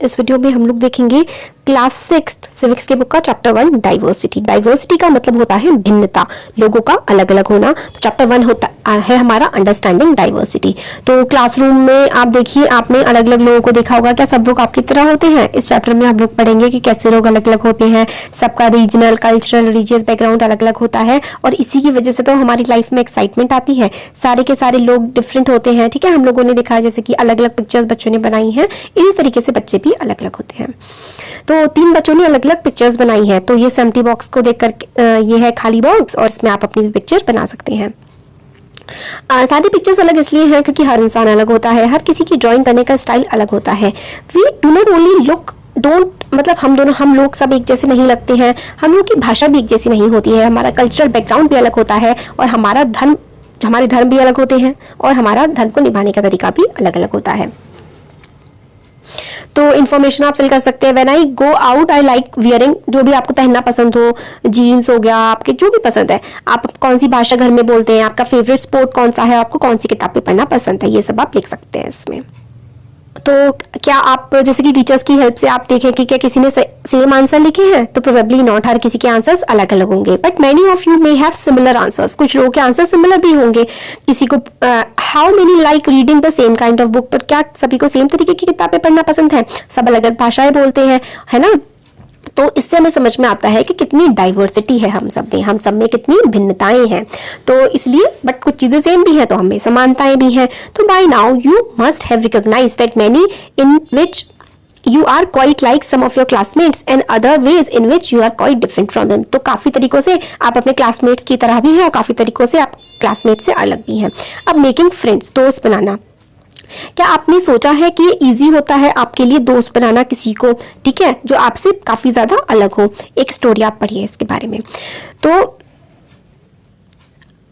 इस वीडियो में हम लोग देखेंगे क्लास 6 सिविक्स के बुक का चैप्टर 1 डाइवर्सिटी। डाइवर्सिटी का मतलब होता है भिन्नता, लोगों का अलग अलग होना। तो चैप्टर 1 होता है हमारा अंडरस्टैंडिंग डाइवर्सिटी। तो क्लासरूम में आप देखिए, आपने अलग अलग लोगों को देखा होगा, क्या सब लोग आपकी तरह होते हैं? इस चैप्टर में हम लोग पढ़ेंगे कि कैसे लोग अलग अलग होते हैं, सबका रीजनल, कल्चरल, रिलीजियस बैकग्राउंड अलग अलग होता है, और इसी की वजह से तो हमारी लाइफ में एक्साइटमेंट आती है। सारे के सारे लोग डिफरेंट होते हैं, ठीक है। हम लोगों ने देखा जैसे कि अलग अलग पिक्चर्स बच्चों ने बनाई हैं, इसी तरीके से बच्चे भी अलग अलग होते हैं। तो 3 बच्चों ने अलग अलग पिक्चर्स बनाई हैं। तो ये एम्प्टी बॉक्स को देखकर ये है खाली बॉक्स, और इसमें आप अपनी भी पिक्चर बना सकते हैं। सारी पिक्चर्स अलग इसलिए हैं क्योंकि हर इंसान अलग होता है, हर किसी की ड्राइंग करने का स्टाइल अलग होता है। We do not only look don't मतलब हम लोग सब एक जैसे नहीं लगते हैं, हम लोग की भाषा भी एक जैसी नहीं होती है, हमारा कल्चरल बैकग्राउंड भी अलग होता है, और हमारे धर्म भी अलग होते हैं, और हमारा धर्म को निभाने का तरीका भी अलग अलग होता है। तो इन्फॉर्मेशन आप फिल कर सकते हैं। When I go out I like wearing, जो भी आपको पहनना पसंद हो, जीन्स हो गया, आपके जो भी पसंद है, आप कौन सी भाषा घर में बोलते हैं, आपका फेवरेट स्पोर्ट कौन सा है, आपको कौन सी किताबें पढ़ना पसंद है, ये सब आप लिख सकते हैं इसमें। तो क्या आप जैसे कि टीचर्स की हेल्प से आप देखें कि क्या किसी ने सेम आंसर लिखे हैं? तो प्रोबेबली नॉट, हर किसी के आंसर्स अलग अलग होंगे, but many of you may have similar answers. कुछ लोगों के आंसर सिमिलर भी होंगे। किसी को how many like reading the same kind of book, पर क्या सभी को सेम तरीके की किताबें पढ़ना पसंद है? सब अलग अलग भाषाएं बोलते हैं, है ना। तो इससे हमें समझ में आता है कि कितनी डाइवर्सिटी है हम सब में कितनी भिन्नताएं हैं। तो इसलिए बट कुछ चीजें सेम भी हैं तो हमें समानताएं भी हैं। तो by now you must have recognised that many in which you are quite like some of your classmates and other ways in which you are quite different from them। तो काफी तरीकों से आप अपने क्लासमेट्स की तरह भी हैं, और काफी तरीकों से आप क्लासमेट से अलग भी हैं। अब मेकिंग फ्रेंड्स, दोस्त बनाना, क्या आपने सोचा है कि इजी होता है आपके लिए दोस्त बनाना किसी को, ठीक है, जो आपसे काफी ज्यादा अलग हो? एक स्टोरी आप पढ़िए इसके बारे में। तो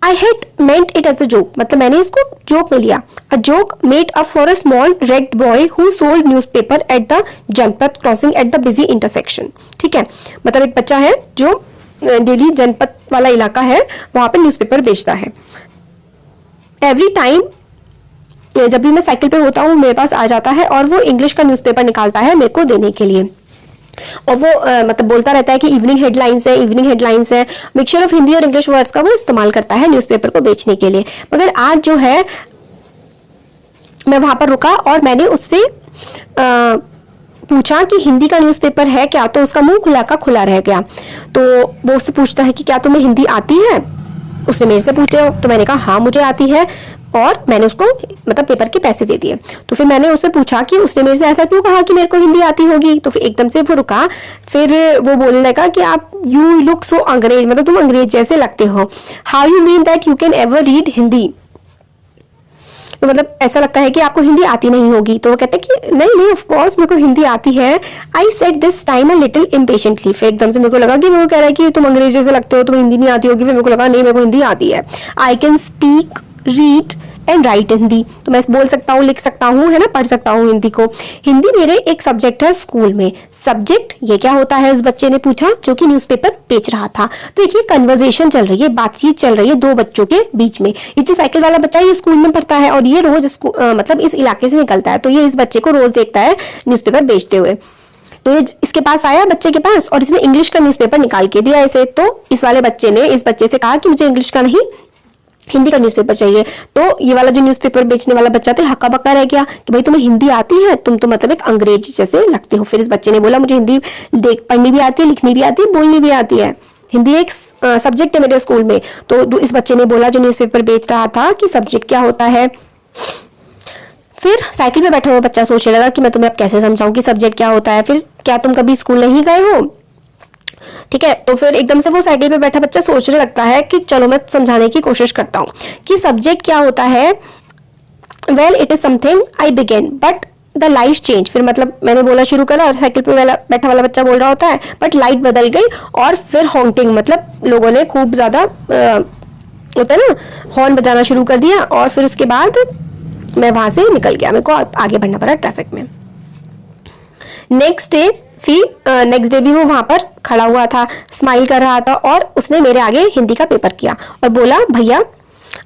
I had meant it as a joke, मतलब मैंने इसको जोक में लिया। A joke made up for a small red boy who sold newspaper at the Janpath crossing at the busy intersection। ठीक है, मतलब एक बच्चा है जो डेली जनपथ वाला इलाका है, वहां पे न्यूज़पेपर बेचता है। एवरी टाइम जब भी मैं साइकिल पे होता हूँ मेरे पास आ जाता है, और वो इंग्लिश का न्यूज़पेपर निकालता है मेरे को देने के लिए, और वो मतलब बोलता रहता है कि इवनिंग हेडलाइंस है। मिक्सचर ऑफ हिंदी और इंग्लिश वर्ड्स का वो इस्तेमाल करता है न्यूज़पेपर को बेचने के लिए। मगर आज जो है मैं वहां पर रुका और मैंने उससे पूछा कि हिंदी का न्यूज़पेपर है क्या, तो उसका मुंह खुला का खुला रह गया। तो वो उससे पूछता है कि क्या तुम्हें हिंदी आती है? उसने मेरे से पूछा, तो मैंने कहा हाँ मुझे आती है, और मैंने उसको मतलब पेपर के पैसे दे दिए। तो फिर मैंने उससे पूछा कि उसने मेरे से ऐसा क्यों कहा कि मेरे को हिंदी आती होगी? तो फिर एकदम से वो रुका, फिर वो बोलने लगा कि आप यू लुक सो अंग्रेज, मतलब तुम अंग्रेज जैसे लगते हो। How you mean that you can ever read Hindi? तो मतलब ऐसा लगता है कि आपको हिंदी आती नहीं होगी। तो वो कहते कि नहीं ऑफ कोर्स मेरे को हिंदी आती है। I said this time a little impatiently. फिर एकदम से मेरे को लगा कि वो कह रहा है कि तुम अंग्रेज जैसे लगते हो, तुम्हें हिंदी नहीं आती होगी। फिर मेरे को लगा नहीं, मेरे को हिंदी आती है। I can speak, read and right Hindi, तो मैं बोल सकता हूँ, लिख सकता हूँ, है ना, पढ़ सकता हूँ हिंदी को। हिंदी मेरे एक सब्जेक्ट है स्कूल में। सब्जेक्ट ये क्या होता है, उस बच्चे ने पूछा जो कि न्यूज़पेपर बेच रहा था। तो देखिए कन्वर्सेशन चल रही है, बातचीत चल रही है दो बच्चों के बीच में। ये जो साइकिल वाला बच्चा है ये स्कूल में पढ़ता है, और ये रोज मतलब इस इलाके से निकलता है, तो ये इस बच्चे को रोज देखता है न्यूज़पेपर बेचते हुए। तो ये इसके पास आया, बच्चे के पास, और इसने इंग्लिश का न्यूज़पेपर निकाल के दिया इसे। तो इस वाले बच्चे ने इस बच्चे से कहा कि मुझे इंग्लिश का नहीं हिंदी का न्यूज़पेपर चाहिए। तो ये वाला जो न्यूज़पेपर बेचने वाला बच्चा था हक्का बक्का रह गया कि भाई तुम्हें हिंदी आती है, तुम तो मतलब एक अंग्रेज जैसे लगते हो। फिर इस बच्चे ने बोला मुझे हिंदी पढ़नी भी आती है, लिखनी भी आती है, बोलनी भी आती है, हिंदी एक सब्जेक्ट है मेरे स्कूल में। तो इस बच्चे ने बोला जो न्यूज़पेपर बेच रहा था कि सब्जेक्ट क्या होता है। फिर साइकिल पे बैठा हुआ बच्चा सोचने लगा कि मैं तुम्हें अब कैसे समझाऊं कि सब्जेक्ट क्या होता है। फिर क्या तुम कभी स्कूल नहीं गए हो? ठीक है, तो फिर एकदम से वो साइकिल पे बैठा बच्चा सोचने लगता है कि चलो मैं समझाने की कोशिश करता हूँ कि सब्जेक्ट क्या होता है। Well it is something I began but the light change. फिर मतलब मैंने बोला शुरू करा, और साइकिल पे बैठा वाला बच्चा बोल रहा होता है, बट लाइट बदल गई, और फिर हॉन्टिंग मतलब लोगों ने खूब ज्यादा होता है ना, हॉर्न बजाना शुरू कर दिया। और फिर उसके बाद मैं वहां से निकल गया, मेरे को आगे बढ़ना पड़ा ट्रैफिक में। नेक्स्ट डे भी वो वहां पर खड़ा हुआ था, स्माइल कर रहा था, और उसने मेरे आगे हिंदी का पेपर किया और बोला भैया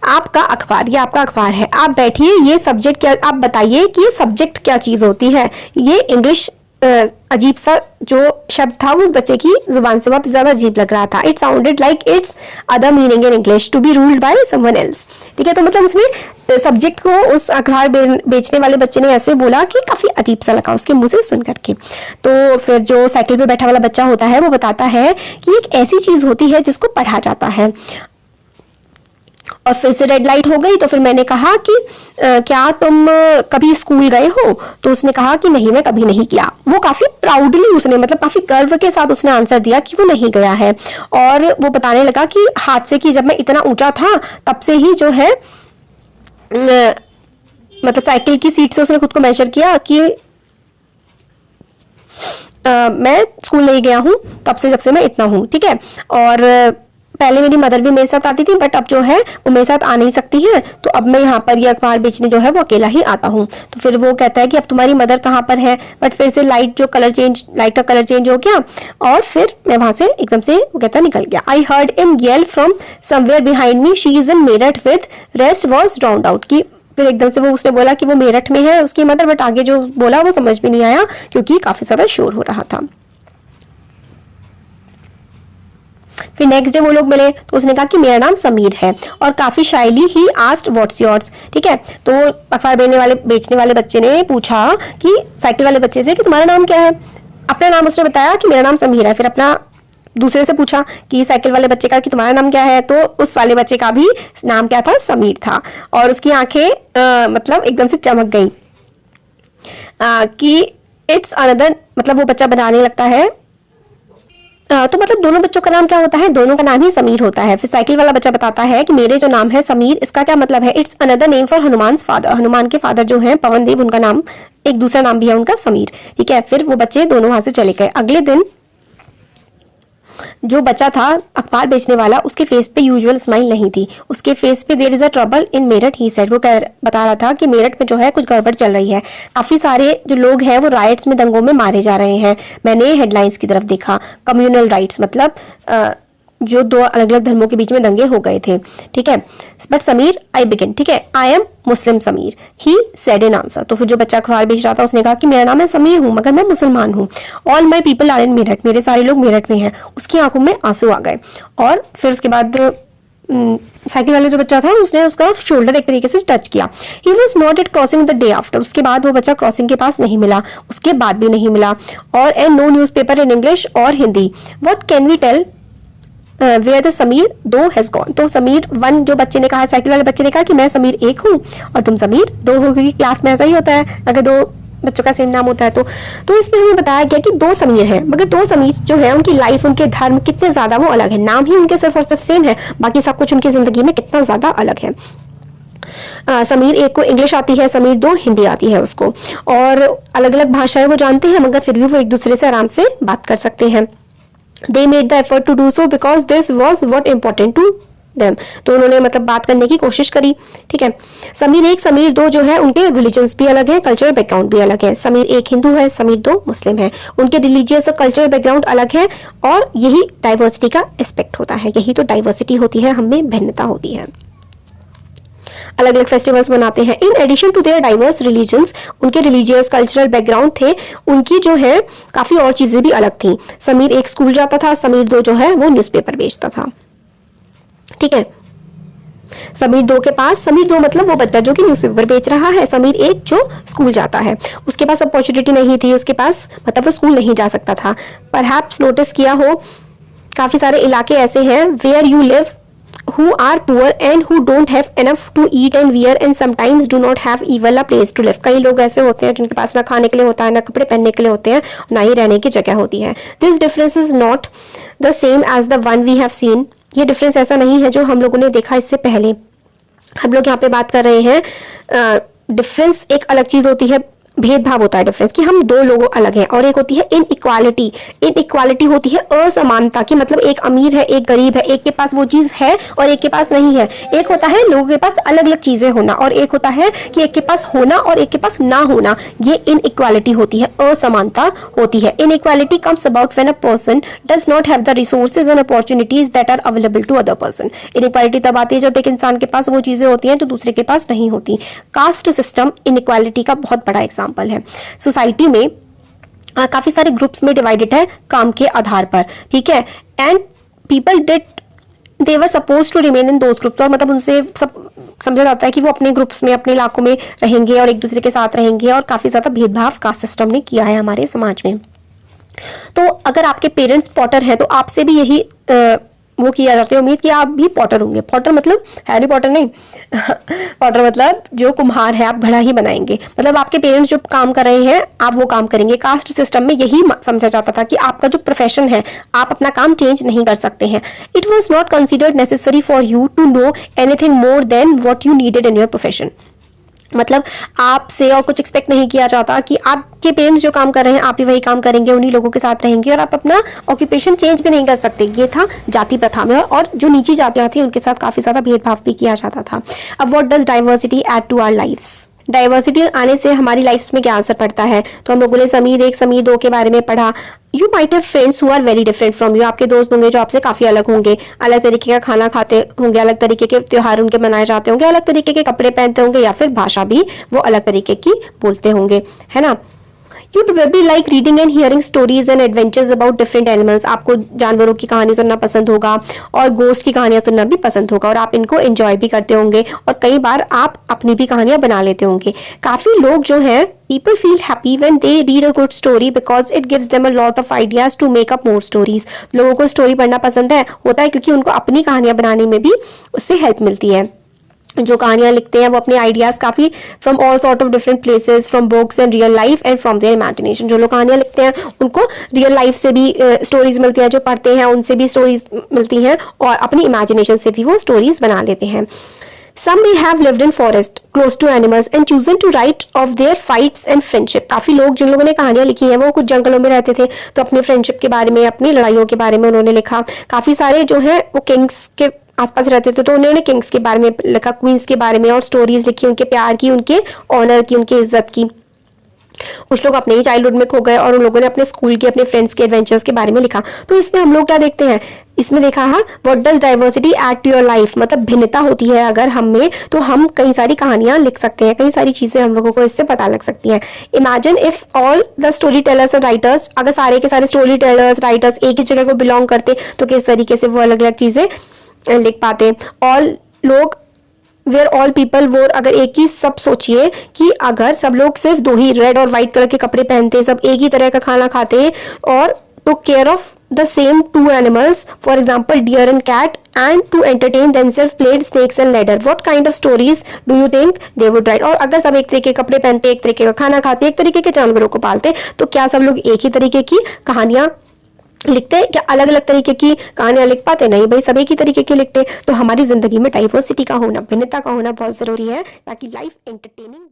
आपका अखबार, ये आपका अखबार है, आप बैठिए, ये सब्जेक्ट क्या, आप बताइए कि ये सब्जेक्ट क्या चीज होती है। ये इंग्लिश अजीब सा जो शब्द था वो उस बच्चे की जुबान से बहुत ज्यादा अजीब लग रहा था. It sounded like its other meaning in English to be ruled by someone else. ठीक है, तो मतलब उसने सब्जेक्ट को उस अखबार बेचने वाले बच्चे ने ऐसे बोला कि काफी अजीब सा लगा उसके मुंह से सुन करके. तो फिर जो साइकिल पे बैठा वाला बच्चा होता है वो बताता है कि एक ऐसी चीज होती है जिसको पढ़ा जाता है. और फिर से रेड लाइट हो गई. तो फिर मैंने कहा कि क्या तुम कभी स्कूल गए हो? तो उसने कहा कि नहीं, मैं कभी नहीं किया. वो काफी प्राउडली उसने, मतलब काफी गर्व के साथ उसने आंसर दिया कि वो नहीं गया है. और वो बताने लगा कि हादसे की जब मैं इतना ऊंचा था तब से ही जो है मतलब साइकिल की सीट से उसने खुद को मेजर किया कि मैं स्कूल नहीं गया हूँ तब से, जब से मैं इतना हूँ. ठीक है, और पहले मेरी मदर भी मेरे साथ आती थी, बट अब जो है वो मेरे साथ आ नहीं सकती है, तो अब मैं यहाँ पर ये अखबार बेचने जो है वो अकेला ही आता हूँ. तो फिर वो कहता है कि अब तुम्हारी मदर कहाँ पर है? बट फिर से लाइट का कलर चेंज हो गया और फिर मैं वहां से एकदम से वो कहता निकल गया. I heard him yell from somewhere behind me, she is in Meerut with rest was drowned out. की फिर एकदम से वो उसने बोला कि वो मेरठ में है उसकी मदर, बट आगे जो बोला वो समझ में नहीं आया क्योंकि काफी ज्यादा शोर हो रहा था. फिर नेक्स्ट डे वो लोग मिले तो उसने कहा कि मेरा नाम समीर है, और काफी शाइली ही आस्क्ड व्हाट्स योर्स. ठीक है, तो अखबार बेचने वाले बच्चे ने पूछा कि साइकिल वाले बच्चे से कि तुम्हारा नाम क्या है? अपना नाम उसने बताया कि मेरा नाम समीर है. फिर अपना दूसरे से पूछा कि साइकिल वाले बच्चे का कि तुम्हारा नाम क्या है? तो उस वाले बच्चे का भी नाम क्या था? समीर था. और उसकी आंखें मतलब एकदम से चमक गई कि इट्स अनदर, मतलब वो बच्चा बनाने लगता है. तो मतलब दोनों बच्चों का नाम क्या होता है? दोनों का नाम ही समीर होता है. फिर साइकिल वाला बच्चा बताता है कि मेरे जो नाम है समीर, इसका क्या मतलब है? It's another name for Hanuman father. Hanuman के फादर जो है पवन देव, उनका नाम, एक दूसरा नाम भी है उनका समीर. ठीक है, फिर वो बच्चे दोनों वहां से चले गए. अगले दिन जो बच्चा था अखबार बेचने वाला, उसके फेस पे यूजुअल स्माइल नहीं थी. उसके फेस पे there is a trouble in Meerut, he said. वो बता रहा था कि मेरठ में जो है कुछ गड़बड़ चल रही है. काफी सारे जो लोग हैं वो राइट्स में, दंगों में मारे जा रहे हैं. मैंने हेडलाइंस की तरफ देखा. कम्युनल राइट्स मतलब जो दो अलग अलग धर्मों के बीच में दंगे हो गए थे. ठीक है, बट समीर आई बिगिन. ठीक है, I am Muslim Sameer, he said in answer. तो फिर जो बच्चा अखबार बेच रहा था उसने कहा कि मेरा नाम है समीर हूँ मगर मैं मुसलमान हूँ. All my people are in Meerut, मेरे सारे लोग मेरठ में हैं. उसकी आंखों में आंसू आ गए. और फिर उसके बाद साइकिल वाले जो बच्चा था उसने उसका शोल्डर एक तरीके से टच किया. He was not at crossing the day after. उसके बाद वो बच्चा क्रॉसिंग के पास नहीं मिला, उसके बाद भी नहीं मिला. और and no news paper in English और Hindi. What can we tell where the Sameer though has gone. तो समीर वन जो बच्चे ने कहा, साइकिल वाले बच्चे ने कहा कि मैं समीर एक हूँ और तुम समीर दो हो, क्योंकि क्लास में ऐसा ही होता है अगर दो बच्चों का सेम नाम होता है. तो इसमें हमें बताया गया कि दो समीर हैं, मगर दो समीर जो है उनकी लाइफ, उनके धर्म कितने ज्यादा वो अलग है. नाम ही उनके सिर्फ और सिर्फ सेम है, बाकी सब कुछ उनकी जिंदगी में कितना ज्यादा अलग है. समीर एक को इंग्लिश आती है, समीर दो हिंदी आती है उसको, और अलग अलग भाषाएं वो जानते हैं मगर फिर भी वो एक दूसरे से आराम से बात कर सकते हैं. They made the effort to do so because this was what important to them. तो उन्होंने मतलब बात करने की कोशिश करी. ठीक है, समीर एक समीर दो जो है उनके रिलीजन्स भी अलग है, कल्चरल बैकग्राउंड भी अलग है. समीर एक हिंदू है, समीर दो मुस्लिम है. उनके रिलीजियस और कल्चरल बैकग्राउंड अलग है, और यही डाइवर्सिटी का एस्पेक्ट होता है. यही तो डाइवर्सिटी होती है, हमें भिन्नता होती है. अलग अलग फेस्टिवल्स मनाते हैं. In addition to their diverse religions, उनके रिलीजियस कल्चरल बैकग्राउंड थे, उनकी जो है काफी और चीजें भी अलग थी. समीर एक स्कूल जाता था, समीर दो जो है वो न्यूज़पेपर बेचता था. ठीक है, समीर दो के पास, समीर दो मतलब वो बच्चा जो कि न्यूज़पेपर बेच रहा है, समीर एक जो स्कूल जाता है, उसके पास अपॉर्चुनिटी नहीं थी, उसके पास मतलब वो स्कूल नहीं जा सकता था. परहैप्स नोटिस किया हो, काफी सारे इलाके ऐसे हैं where you live who are poor and who don't have enough to eat and wear and sometimes do not have even a place to live. कई लोग ऐसे होते हैं जिनके पास ना खाने के लिए होता है, ना कपड़े पहनने के लिए होते हैं, ना ही रहने की जगह होती है. This difference is not the same as the one we have seen. ये डिफरेंस ऐसा नहीं है जो हम लोगों ने देखा इससे पहले. हम लोग यहाँ पे बात कर रहे हैं डिफरेंस एक अलग चीज होती है, भेदभाव होता है डिफरेंस, कि हम दो लोगों अलग हैं. और एक होती है इनइक्वालिटी. इनइक्वालिटी होती है असमानता की, मतलब एक अमीर है एक गरीब है, एक के पास वो चीज है और एक के पास नहीं है. एक होता है लोगों के पास अलग अलग चीजें होना, और एक होता है कि एक के पास होना और एक के पास ना होना. ये इनइक्वालिटी होती है, असमानता होती है. Inequality comes about when a person does not have the resources and opportunities that are available to other person. Inequality तब आती है जब एक इंसान के पास वो चीजें होती हैं जो दूसरे के पास नहीं होती. कास्ट सिस्टम इनइक्वालिटी का बहुत बड़ा एग्जाम्पल है. सोसाइटी में काफी सारे ग्रुप्स में डिवाइडेड है काम के आधार पर, ठीक है। And people did they were suppose to remain in those groups, और मतलब उनसे सब समझा जाता है कि वो अपने ग्रुप्स में अपने इलाकों में रहेंगे और एक दूसरे के साथ रहेंगे, और काफी ज्यादा भेदभाव कास्ट सिस्टम ने किया है हमारे समाज में। तो अगर आपके पेरेंट्स पॉटर हैं तो आपसे भी यही वो किया जाता है उम्मीद कि आप भी पॉटर होंगे। पॉटर मतलब हैरी पॉटर नहीं पॉटर मतलब जो कुम्हार है, आप घड़ा ही बनाएंगे, मतलब आपके पेरेंट्स जो काम कर रहे हैं आप वो काम करेंगे। कास्ट सिस्टम में यही समझा जाता था कि आपका जो प्रोफेशन है आप अपना काम चेंज नहीं कर सकते हैं। It was not considered necessary for you to know anything more than what you needed in your profession. मतलब आपसे और कुछ एक्सपेक्ट नहीं किया जाता कि आपके पेरेंट्स जो काम कर रहे हैं आप भी वही काम करेंगे, उन्हीं लोगों के साथ रहेंगे, और आप अपना ऑक्यूपेशन चेंज भी नहीं कर सकते। ये था जाति प्रथा में, और जो नीची जातियां थी उनके साथ काफी ज्यादा भेदभाव भी किया जाता था। अब what does diversity add to our lifes? Diversity आने से हमारी लाइफ में क्या असर पड़ता है? तो हम लोगों ने समीर 1 समीर 2 के बारे में पढ़ा। You might have friends who are very different from you, आपके दोस्त होंगे जो आपसे काफी अलग होंगे, अलग तरीके का खाना खाते होंगे, अलग तरीके के त्योहार उनके मनाए जाते होंगे, अलग तरीके के कपड़े पहनते होंगे, या फिर भाषा भी वो अलग तरीके की बोलते होंगे, है ना। You probably like reading and hearing stories and adventures about different animals. आपको जानवरों की कहानी सुनना पसंद होगा और गोस्ट की कहानियां सुनना भी पसंद होगा, और आप इनको एंजॉय भी करते होंगे, और कई बार आप अपनी भी कहानियां बना लेते होंगे। काफी लोग जो हैं people feel happy when they read a good story because it gives them a lot of ideas to make up more stories. लोगों को स्टोरी पढ़ना पसंद होता है क्योंकि उनको अपनी कहानियां बनाने में भी उससे हेल्प मिलती है। जो कहानियां लिखते हैं वो अपने आइडियाज काफी from all sort of different places, from books and real life and from there imagination. जो लोग कहानियां लिखते हैं उनको रियल लाइफ से भी स्टोरीज मिलती है, जो पढ़ते हैं उनसे भी स्टोरीज मिलती हैं, और अपनी इमेजिनेशन से भी वो स्टोरीज बना लेते हैं। Some may have lived in forest close to animals and chosen to write of their fights and friendship. काफी लोग जिन लोगों ने कहानियां लिखी हैं वो कुछ जंगलों में रहते थे, तो अपने फ्रेंडशिप के बारे में, अपनी लड़ाइयों के बारे में उन्होंने लिखा। काफी सारे जो हैं वो किंग्स के आसपास रहते थे, तो उन्होंने किंग्स के बारे में लिखा, क्वींस के बारे में, और स्टोरीज लिखी उनके प्यार की, उनके ऑनर की, उनके इज्जत की। कुछ लोग अपने ही चाइल्डहुड में खो गए और उन लोगों ने अपने स्कूल के, अपने फ्रेंड्स के एडवेंचर्स के बारे में लिखा। तो इसमें हम लोग क्या देखते हैं, इसमें देखा है what does diversity add to your life, मतलब भिन्नता होती है अगर हम में, तो हम कई सारी कहानियां लिख सकते हैं, कई सारी चीजें हम लोगों को इससे पता लग सकती हैं। Imagine if all the story tellers and writers, अगर सारे के सारे स्टोरी टेलर्स राइटर्स एक ही जगह को बिलोंग करते तो किस तरीके से वो अलग अलग चीजें लिख पाते। ऑल लोग वेयर ऑल पीपल वोर, अगर एक ही, सब सोचिए कि अगर सब लोग सिर्फ 2 ही रेड और व्हाइट कलर के कपड़े पहनते, सब एक ही तरह का खाना खाते, और to care of the same 2 animals, for example deer and cat, and to entertain themselves played snakes and ladder, what kind of stories do you think they would write? और अगर सब एक तरीके के कपड़े पहनते, एक तरीके का खाना खाते, एक तरीके के जानवरों को पालते, तो क्या सब लोग एक ही तरीके की कहानियां लिखते? क्या अलग अलग तरीके की कहानियां लिख पाते? नहीं भाई, सब एक ही तरीके की लिखते। तो हमारी जिंदगी में डाइवर्सिटी का होना, भिन्नता का होना बहुत जरूरी है ताकि लाइफ एंटरटेनिंग